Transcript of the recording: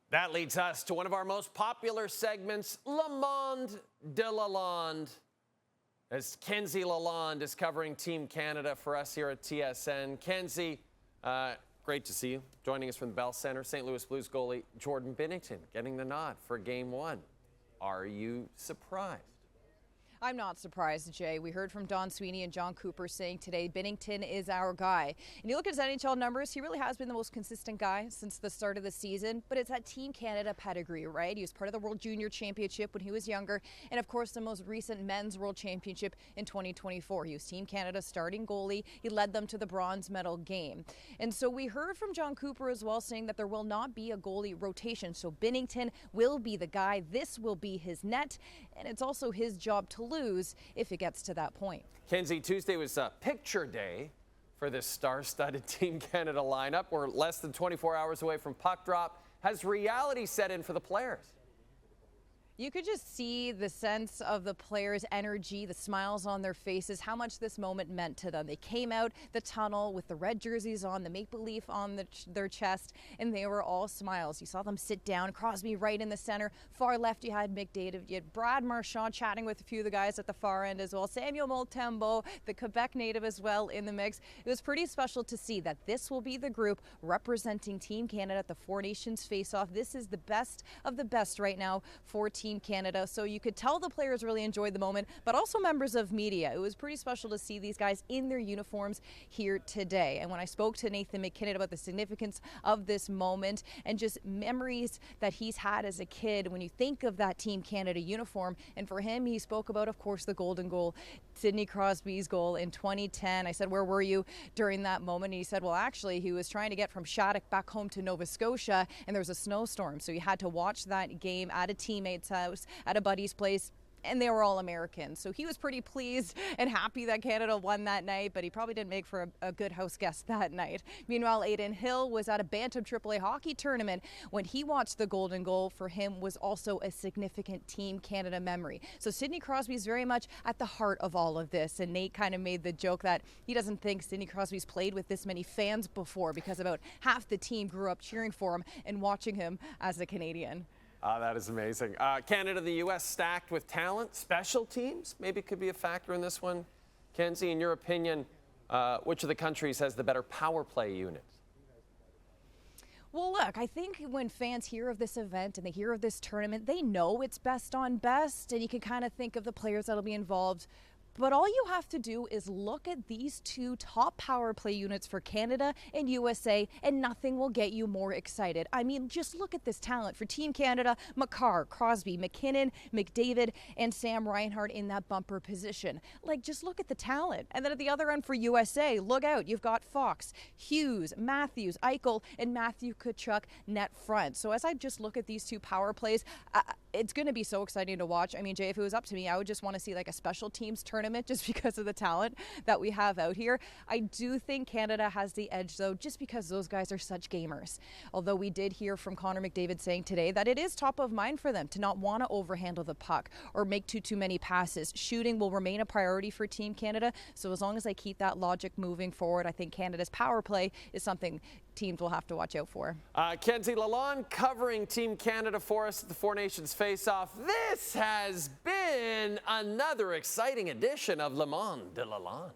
That leads us to one of our most popular segments, Lalonde de Lalonde. As Kenzie Lalonde is covering Team Canada for us here at TSN. Kenzie, great to see you. Joining us from the Bell Center, St. Louis Blues goalie Jordan Binnington getting the nod for Game 1. Are you surprised? I'm not surprised, Jay. We heard from Don Sweeney and John Cooper saying today Binnington is our guy. And you look at his NHL numbers, he really has been the most consistent guy since the start of the season. But it's that Team Canada pedigree, right? He was part of the World Junior Championship when he was younger. And of course, the most recent Men's World Championship in 2024. He was Team Canada starting goalie. He led them to the bronze medal game. And so we heard from John Cooper as well saying that there will not be a goalie rotation. So Binnington will be the guy. This will be his net. And it's also his job to lose if it gets to that point. Kenzie, Tuesday was picture day for this star-studded Team Canada lineup. We're less than 24 hours away from puck drop. Has reality set in for the players? You could just see the sense of the players' energy, the smiles on their faces, how much this moment meant to them. They came out the tunnel with the red jerseys on, the maple leaf on their chest, and they were all smiles. You saw them sit down, Crosby right in the center. Far left, you had McDavid. You had Brad Marchand chatting with a few of the guys at the far end as well. Samuel Montembeault, the Quebec native as well in the mix. It was pretty special to see that this will be the group representing Team Canada at the Four Nations face-off. This is the best of the best right now for Team Canada, so you could tell the players really enjoyed the moment, but also members of media. It was pretty special to see these guys in their uniforms here today. And when I spoke to Nathan MacKinnon about the significance of this moment and just memories that he's had as a kid when you think of that Team Canada uniform, and for him, he spoke about, of course, the golden goal, Sidney Crosby's goal in 2010. I said, where were you during that moment? And he said, well, actually, he was trying to get from Shattuck back home to Nova Scotia, and there was a snowstorm, so he had to watch that game at a teammate's house, at a buddy's place, and they were all Americans. So he was pretty pleased and happy that Canada won that night, but he probably didn't make for a good house guest that night. Meanwhile, Adin Hill was at a Bantam AAA hockey tournament. When he watched the golden goal, for him was also a significant Team Canada memory. So Sidney Crosby is very much at the heart of all of this, and Nate kind of made the joke that he doesn't think Sidney Crosby's played with this many fans before because about half the team grew up cheering for him and watching him as a Canadian. That is amazing. Canada and the U.S. stacked with talent. Special teams maybe could be a factor in this one. Kenzie, in your opinion, which of the countries has the better power play unit? Well, look, I think when fans hear of this event and they hear of this tournament, they know it's best on best, and you can kind of think of the players that'll be involved. But all you have to do is look at these two top power play units for Canada and USA, and nothing will get you more excited. I mean, just look at this talent. For Team Canada, Makar, Crosby, McKinnon, McDavid, and Sam Reinhart in that bumper position. Like, just look at the talent. And then at the other end for USA, look out. You've got Fox, Hughes, Matthews, Eichel, and Matthew Tkachuk net front. So as I just look at these two power plays, it's going to be so exciting to watch. I mean, Jay, if it was up to me, I would just want to see like a special teams tournament just because of the talent that we have out here. I do think Canada has the edge, though, just because those guys are such gamers. Although we did hear from Connor McDavid saying today that it is top of mind for them to not want to overhandle the puck or make too many passes. Shooting will remain a priority for Team Canada. So as long as they keep that logic moving forward, I think Canada's power play is something teams will have to watch out for. Kenzie Lalonde covering Team Canada for us at the Four Nations face-off. This has been another exciting edition of Lalonde de Lalonde.